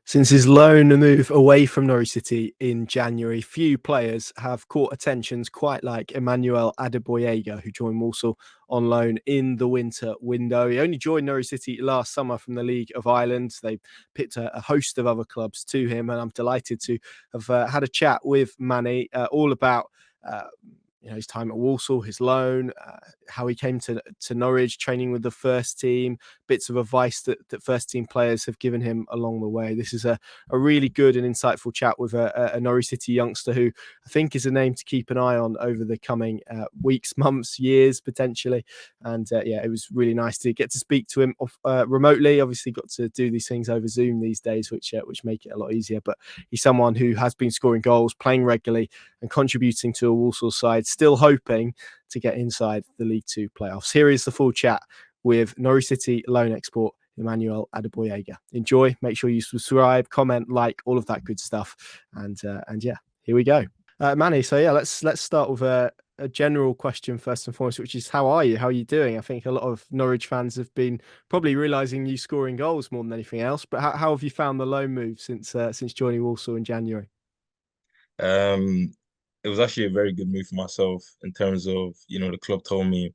Since his loan move away from Norwich City in January, few players have caught attentions quite like Emmanuel Adegboyega, who joined Walsall on loan in the winter window. He only joined Norwich City last summer from the League of Ireland. They picked a host of other clubs to him, and I'm delighted to have had a chat with Manny all about uh, his time at Walsall, his loan, how he came to Norwich, training with the first team, bits of advice that first team players have given him along the way. This is a really good and insightful chat with a Norwich City youngster who I think is a name to keep an eye on over the coming weeks, months, years, potentially. And yeah, it was really nice to get to speak to him remotely. Obviously, got to do these things over Zoom these days, which make it a lot easier. But he's someone who has been scoring goals, playing regularly, and contributing to a Walsall side, still hoping to get inside the League Two playoffs. Here is the full chat with Norwich City loan export Emmanuel Adegboyega. Enjoy. Make sure you subscribe, comment, like, all of that good stuff. And yeah, here we go. Manny, so yeah, let's start with a general question first and foremost, which is how are you? How are you doing? I think a lot of Norwich fans have been probably realising you scoring goals more than anything else. But how have you found the loan move since joining Walsall in January? It was actually a very good move for myself in terms of, the club told me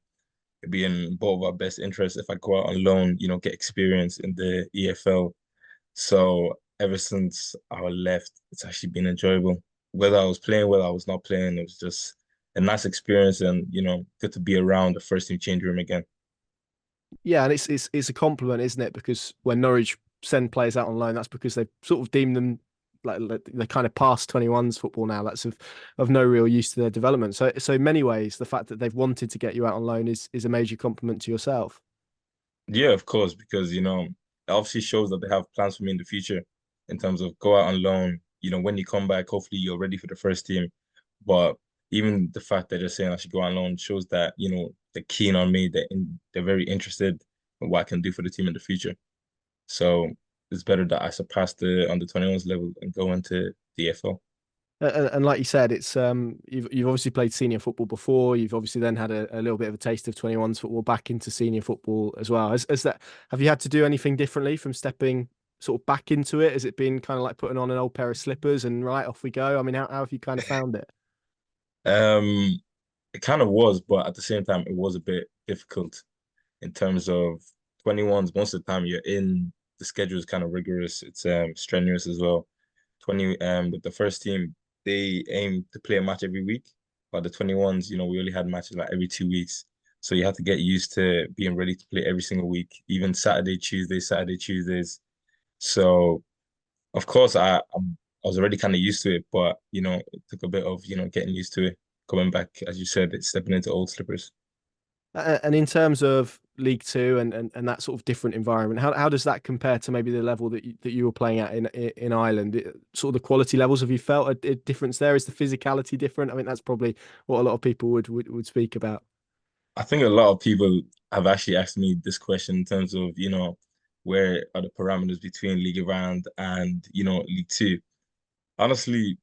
it'd be in both of our best interests if I go out on loan, get experience in the EFL. So ever since I left, it's actually been enjoyable. Whether I was playing, whether I was not playing, it was just a nice experience and, good to be around the first team change room again. Yeah, and it's a compliment, isn't it? Because when Norwich send players out on loan, that's because they sort of deem them like they're kind of past 21s football now. That's of no real use to their development. So in many ways, the fact that they've wanted to get you out on loan is a major compliment to yourself. Yeah, of course, because, it obviously shows that they have plans for me in the future in terms of go out on loan. When you come back, hopefully you're ready for the first team. But even the fact that they're saying I should go on loan shows that, they're keen on me, they're very interested in what I can do for the team in the future. So it's better that I surpass the under 21s level and go into the EFL. And like you said, it's you've obviously played senior football before. You've obviously then had a little bit of a taste of 21s football back into senior football as well. Has that have you had to do anything differently from stepping sort of back into it? Has it been kind of like putting on an old pair of slippers and right off we go? I mean, how have you kind of found it? Um, it kind of was, but at the same time, it was a bit difficult in terms of 21s. Most of the time, you're in the schedule is kind of rigorous. It's strenuous as well. 20 with the first team, they aim to play a match every week, but the 21s, we only had matches like every 2 weeks. So you have to get used to being ready to play every single week, even Saturday, Tuesdays. So of course I was already kind of used to it, but it took a bit of, getting used to it. Coming back, as you said, it's stepping into old slippers. And in terms of League Two and that sort of different environment, how does that compare to maybe the level that you were playing at in Ireland? Sort of the quality levels, have you felt a difference there? Is the physicality different? I mean, that's probably what a lot of people would speak about. I think a lot of people have actually asked me this question in terms of, where are the parameters between League of Ireland and, League Two? Honestly,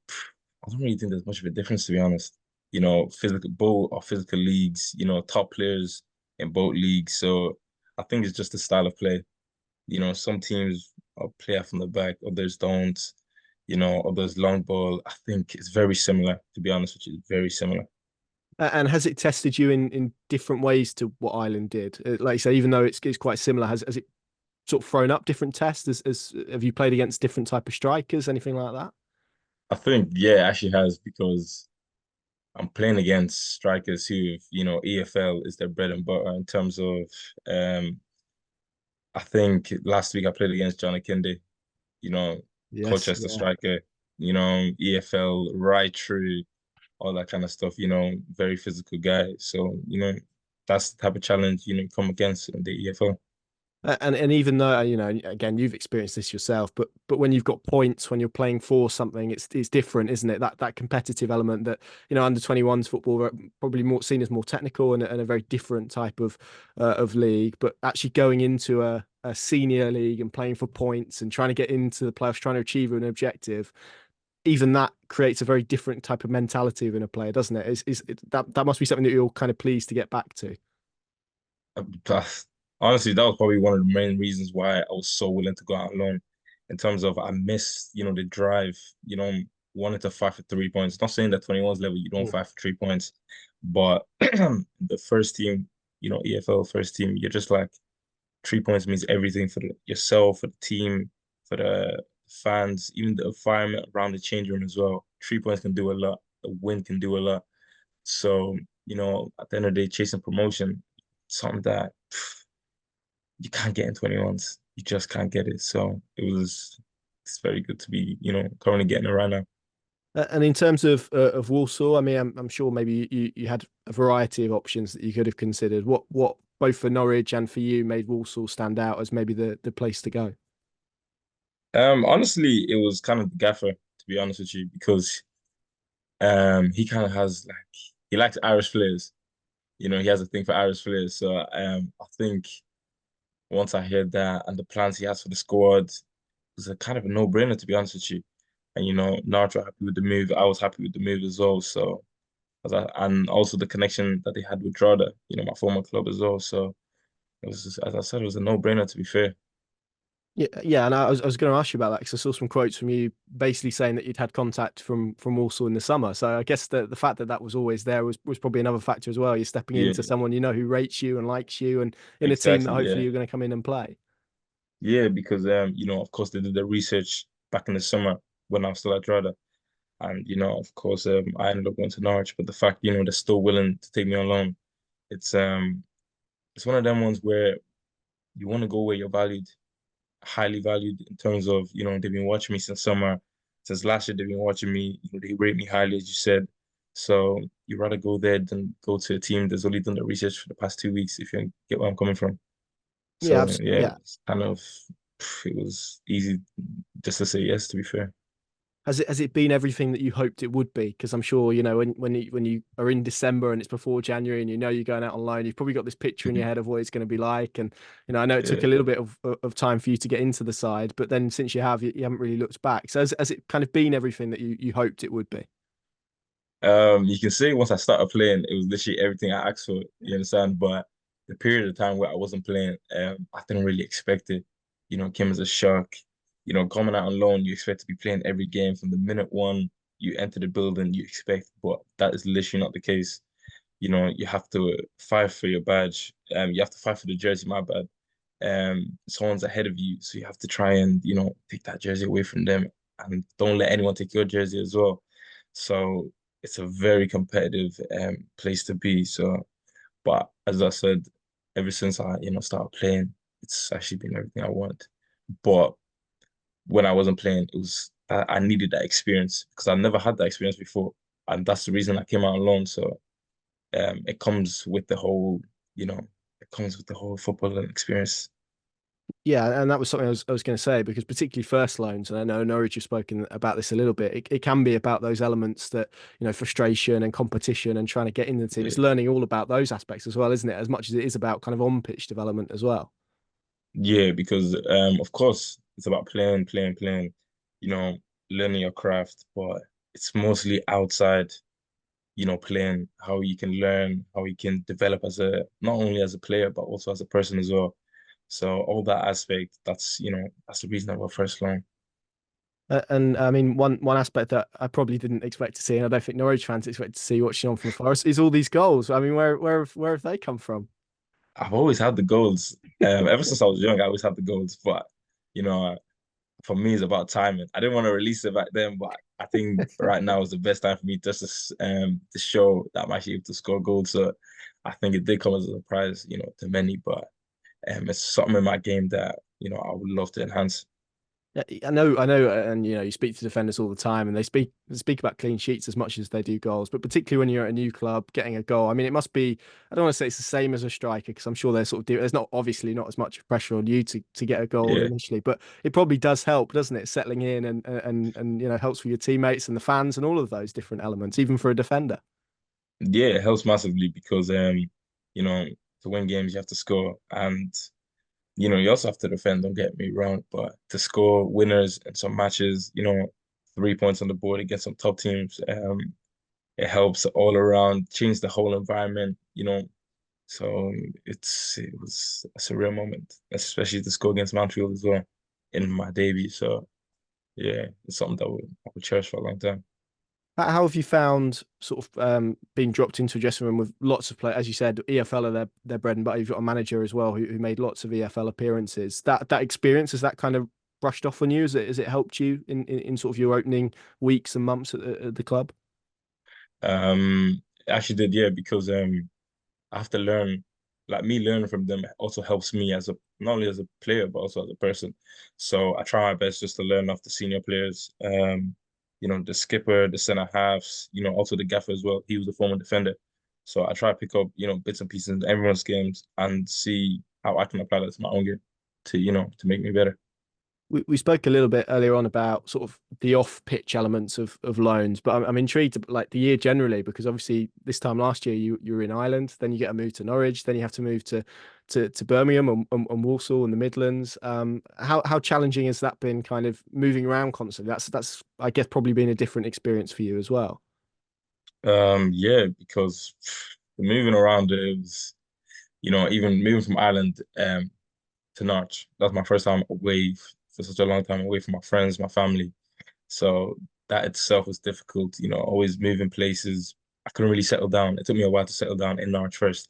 I don't really think there's much of a difference, to be honest. Both are physical leagues, top players in both leagues. So I think it's just the style of play. Some teams play out from the back, others don't, others long ball. I think it's very similar, to be honest with you, very similar. And has it tested you in different ways to what Ireland did? Like you say, even though it's quite similar, has it sort of thrown up different tests? Have you played against different type of strikers, anything like that? I think, yeah, it actually has because I'm playing against strikers who, EFL is their bread and butter in terms of, um, I think last week I played against John Akinde, you know, Yes, Colchester yeah. striker, EFL right through all that kind of stuff, very physical guy. So, that's the type of challenge, you come against in the EFL. And even though again, you've experienced this yourself, but when you've got points, when you're playing for something, it's different, isn't it? That competitive element that under 21s football are probably more seen as more technical and a very different type of league. But actually going into a senior league and playing for points and trying to get into the playoffs, trying to achieve an objective, even that creates a very different type of mentality within a player, doesn't it? That must be something that you're kind of pleased to get back to? Uh, Honestly, that was probably one of the main reasons why I was so willing to go out alone. in terms of I miss, the drive, wanting to fight for 3 points. Not saying that 21's level you don't Mm. fight for 3 points, but the first team, EFL first team, you're just like 3 points means everything for yourself, for the team, for the fans, even the environment around the change room as well. 3 points can do a lot. A win can do a lot. So, at the end of the day, chasing promotion, something that you can't get in 21s. You just can't get it. So it's very good to be, currently getting it right now. And in terms of Walsall, I mean, I'm sure maybe you had a variety of options that you could have considered. What both for Norwich and for you made Walsall stand out as maybe the place to go? Honestly, it was kind of the gaffer, to be honest with you, because he kind of has like he likes Irish players. He has a thing for Irish players. So I think once I heard that and the plans he has for the squad, it was a kind of a no-brainer, to be honest with you. And Norwich were happy with the move. I was happy with the move as well. So and also the connection that they had with Drogheda, my former club as well. So it was just, as I said, it was a no-brainer, to be fair. Yeah, yeah, and I was going to ask you about that because I saw some quotes from you basically saying that you'd had contact from Walsall in the summer. So I guess the fact that that was always there was probably another factor as well. You're stepping Yeah, into someone you know who rates you and likes you, and in a team that exactly. hopefully Yeah. you're going to come in and play. Yeah, because of course they did the research back in the summer when I was still at Drogheda. And of course, I ended up going to Norwich. But the fact, they're still willing to take me on loan, it's it's one of them ones where you want to go where you're valued, highly valued in terms of, they've been watching me since summer. Since last year, they've been watching me. They rate me highly, as you said. So you'd rather go there than go to a team that's only done the research for the past 2 weeks, if you get where I'm coming from. Yeah, So yeah, yeah. it was easy just to say yes, to be fair. Has it been everything that you hoped it would be? Because I'm sure when you are in December and it's before January and you're going out on loan, you've probably got this picture in your head of what it's going to be like. And I know it took Yeah. a little bit of time for you to get into the side, but then since you haven't really looked back. So has it kind of been everything that you hoped it would be? You can say once I started playing, it was literally everything I asked for, you understand? But the period of time where I wasn't playing, I didn't really expect it. It came as a shock. Coming out on loan, you expect to be playing every game from the minute one you enter the building, you expect, but that is literally not the case. You have to fight for your badge. You have to fight for the jersey, my bad. Someone's ahead of you, so you have to try and, take that jersey away from them and don't let anyone take your jersey as well. So it's a very competitive place to be. So, but as I said, ever since I, started playing, it's actually been everything I want. But when I wasn't playing, it was I needed that experience because I never had that experience before. And that's the reason I came out alone. So it comes with the whole, you know, it comes with the whole footballing experience. Yeah, and that was something I was going to say because particularly first loans, and I know Norwich have spoken about this a little bit. It can be about those elements that frustration and competition and trying to get in the team. It's Yeah. learning all about those aspects as well, isn't it? As much as it is about kind of on pitch development as well. Yeah, because of course it's about playing, playing, playing, you know, learning your craft, but it's mostly outside, playing how you can learn, how you can develop as a not only as a player but also as a person as well. So all that aspect, that's the reason I got first line. And I mean, one aspect that I probably didn't expect to see, and I don't think Norwich fans expect to see watching on from afar, is all these goals. I mean, where have they come from? I've always had the goals. Ever since I was young, I always had the goals. But you know, for me, it's about timing. I didn't want to release it back then, but I think right now is the best time for me just to show that I'm actually able to score goals. So I think it did come as a surprise, to many. But it's something in my game that I would love to enhance. Yeah, I know, and you speak to defenders all the time, and they speak about clean sheets as much as they do goals. But particularly when you're at a new club, getting a goal, I mean, it must be. I don't want to say it's the same as a striker because I'm sure they're sort of there's not obviously not as much pressure on you to get a goal Yeah, initially, but it probably does help, doesn't it? Settling in and helps with your teammates and the fans and all of those different elements, even for a defender. yeah, it helps massively because you know, to win games you have to score and you also have to defend, don't get me wrong, but to score winners in some matches, 3 points on the board against some top teams, it helps all around, change the whole environment. So it's a surreal moment, especially to score against Mountfield as well. in my debut. So yeah, it's something that I would cherish for a long time. How have you found sort of being dropped into a dressing room with lots of players? As you said, EFL are their bread and butter. You've got a manager as well who made lots of EFL appearances. That experience, has that kind of brushed off on you? Has it helped you in sort of your opening weeks and months at the club? It actually did, yeah, because I have to learn, like me learning from them also helps me as a not only as a player but also as a person. So I try my best just to learn off the senior players. The skipper, the centre halves, also the gaffer as well. He was a former defender. So I try to pick up, bits and pieces in everyone's games and see how I can apply that to my own game to make me better. We spoke a little bit earlier on about sort of the off-pitch elements of loans, but I'm intrigued like the year generally because obviously this time last year you were in Ireland, then you get a move to Norwich, then you have to move to Birmingham and Walsall and the Midlands. How challenging has that been, kind of moving around constantly? That's I guess probably been a different experience for you as well. Yeah, because the moving around it was, even moving from Ireland to Norwich. That was my first time away for such a long time, away from my friends, my family. So that itself was difficult, always moving places. I couldn't really settle down. It took me a while to settle down in Norwich first.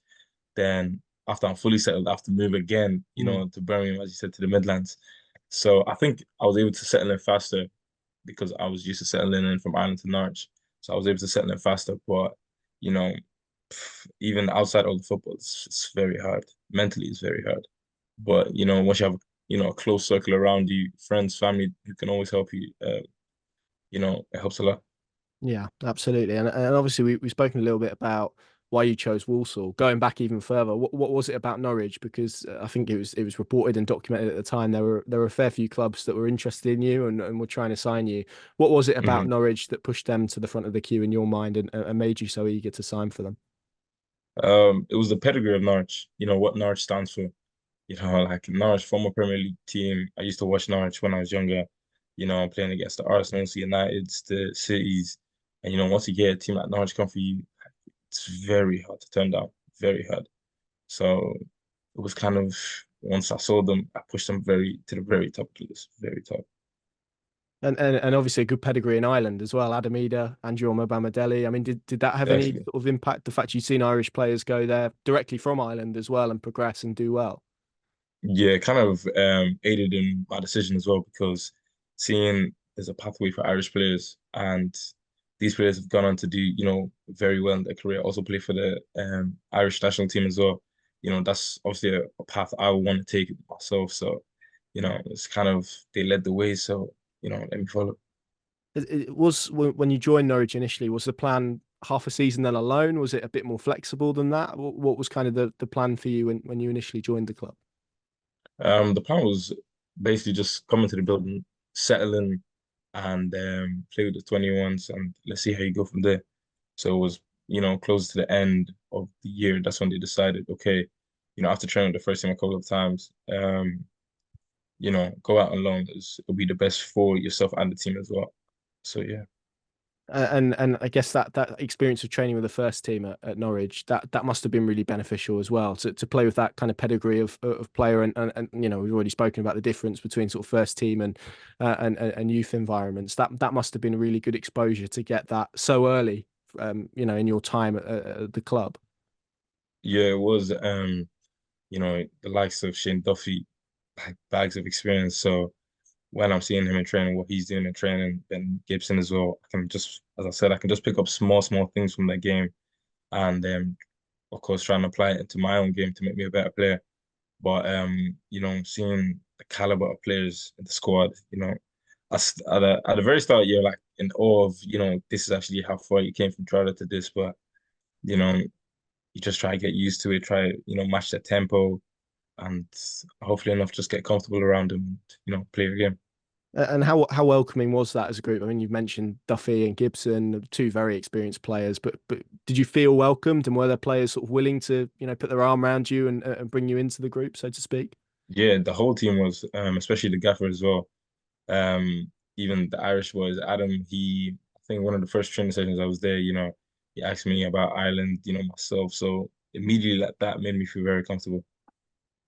Then after I'm fully settled, I have to move again, Mm. to Birmingham, as you said, to the Midlands. So I think I was able to settle in faster because I was used to settling in from Ireland to Norwich. So I was able to settle in faster. But, you know, even outside of the football, it's very hard. Mentally, it's very hard. But, once you have, a close circle around you, friends, family who can always help you, it helps a lot. Yeah, absolutely. And obviously we've spoken a little bit about why you chose Walsall. Going back even further, what was it about Norwich? Because I think it was reported and documented at the time there were a fair few clubs that were interested in you and were trying to sign you. What was it about Mhm. Norwich that pushed them to the front of the queue in your mind and made you so eager to sign for them? It was the pedigree of Norwich, what Norwich stands for. Like Norwich, former Premier League team. I used to watch Norwich when I was younger, playing against the Arsenals, the Uniteds, the Cities. And, once you get a team like Norwich come for you, it's very hard to turn down, very hard. So it was kind of, once I saw them, I pushed them to the very top of the list, very top. And obviously a good pedigree in Ireland as well. Adamida, Andrew Bamadelli. I mean, did that have any Definitely. sort of impact? The fact you've seen Irish players go there directly from Ireland as well and progress and do well. Yeah, kind of aided in my decision as well because seeing there's a pathway for Irish players and these players have gone on to do, very well in their career, also play for the Irish national team as well. That's obviously a path I would want to take myself. So, it's kind of they led the way. So, let me follow. It was when you joined Norwich initially, was the plan half a season then alone? Was it a bit more flexible than that? What was kind of the plan for you when you initially joined the club? The plan was basically just come into the building, settle in, and play with the 21s, and let's see how you go from there. So it was, close to the end of the year. That's when they decided, okay, after training with the first team a couple of times, go out on loan. It'll be the best for yourself and the team as well. So yeah. And I guess that experience of training with the first team at Norwich, that must have been really beneficial as well to play with that kind of pedigree of player and we've already spoken about the difference between sort of first team and youth environments. That must have been a really good exposure to get that so early, in your time at the club. Yeah, it was the likes of Shane Duffy, like bags of experience. So when I'm seeing him in training, what he's doing in training, Ben Gibson as well, I can just, as I said, I can just pick up small things from that game and of course try and apply it into my own game to make me a better player. But seeing the caliber of players in the squad, at the very start, you're like in awe of, this is actually how far you came from Trotter to this, but you know, you just try to get used to it, try, match the tempo and hopefully enough just get comfortable around them and, play your game. And how welcoming was that as a group? I mean, you've mentioned Duffy and Gibson, two very experienced players, but did you feel welcomed? And were there players sort of willing to, put their arm around you and bring you into the group, so to speak? Yeah, the whole team was, especially the gaffer as well. Even the Irish boys, Adam, I think one of the first training sessions I was there, he asked me about Ireland, myself. So immediately that made me feel very comfortable.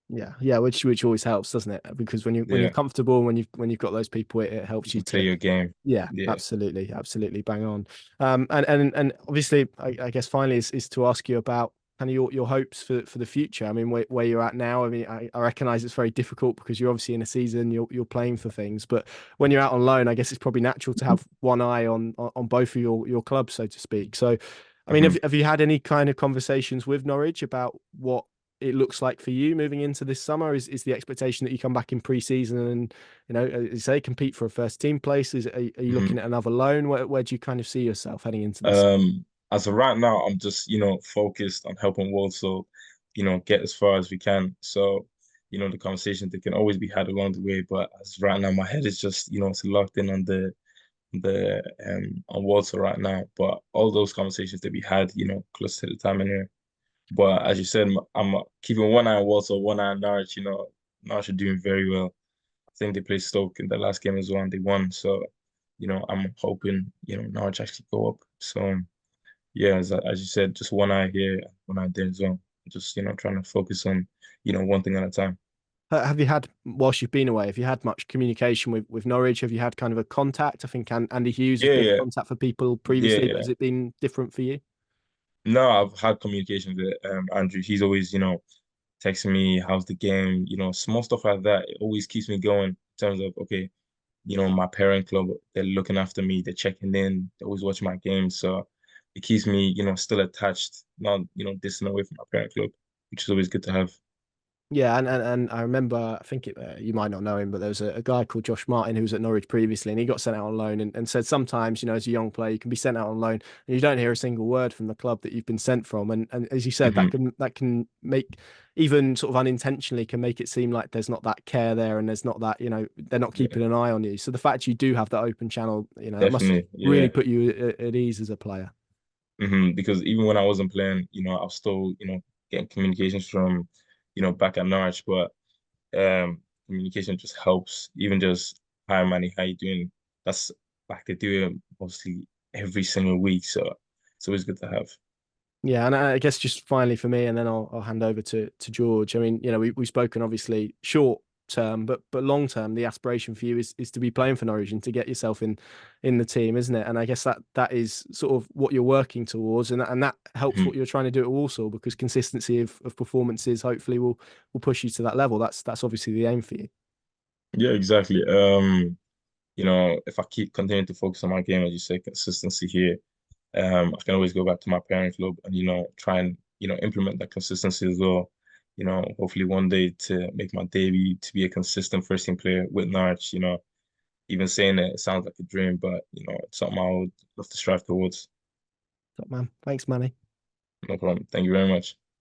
Yeah, which always helps, doesn't it? Because when you're Yeah, comfortable, when you've got those people, it you helps you can play to. your game. Yeah, Yeah. absolutely, bang on. And obviously, I guess finally is to ask you about kind of your hopes for the future. I mean, where you're at now. I mean, I recognize it's very difficult because you're obviously in a season, you're playing for things, but when you're out on loan, I guess it's probably natural to have one eye on both of your clubs, so to speak. So, I mean, hmm have you had any kind of conversations with Norwich about what it looks like for you moving into this summer? Is the expectation that you come back in pre-season and, as you say, compete for a first team place? Are you hmm looking at another loan? Where do you kind of see yourself heading into this? As of right now, I'm just, focused on helping Walsall, get as far as we can. So, the conversations that can always be had along the way. But as of right now, my head is just, it's locked in on the on Walsall right now. But all those conversations that we had, close to the time anyway. But as you said, I'm keeping one eye on Walsall, one eye on Norwich. Norwich are doing very well. I think they played Stoke in the last game as well, and they won. So, I'm hoping, Norwich actually go up. So, yeah, as you said, just one eye here, one eye there as well. Just, trying to focus on, one thing at a time. Have you had, whilst you've been away, have you had much communication with Norwich? Have you had kind of a contact? I think Andy Hughes has Yeah, been a yeah, contact for people yeah, previously, but yeah. has it been different for you? No, I've had communication with Andrew. He's always, texting me, how's the game, small stuff like that. It always keeps me going in terms of, okay, my parent club, they're looking after me, they're checking in, they always watch my games. So it keeps me, still attached, not, distant away from my parent club, which is always good to have. Yeah, and I remember, I think you might not know him, but there was a guy called Josh Martin who was at Norwich previously, and he got sent out on loan and said sometimes, as a young player, you can be sent out on loan and you don't hear a single word from the club that you've been sent from. And as you said, hmm that can make, even sort of unintentionally, can make it seem like there's not that care there and there's not that, they're not Yeah, keeping an eye on you. So the fact you do have that open channel, that must definitely. really Yeah. put you at ease as a player. Because even when I wasn't playing, I was still, getting communications from, back at Norwich, but communication just helps. Even just, hi Manny, how you doing? That's like they do it mostly every single week, so it's always good to have. Yeah, and I guess just finally for me, and then I'll hand over to George. I mean, we've spoken obviously short term, but long term, the aspiration for you is to be playing for Norwich and to get yourself in the team, isn't it? And I guess that is sort of what you're working towards, and that helps what Mhm. you're trying to do at Walsall, because consistency of performances hopefully will push you to that level. That's obviously the aim for you. Yeah, exactly. If I keep continuing to focus on my game, as you say, consistency here, I can always go back to my parent club and, try and, implement that consistency as well. Hopefully one day to make my debut to be a consistent first team player with Norwich, even saying it sounds like a dream, but, it's something I would love to strive towards. Top man, thanks, Manny. No problem. Thank you very much.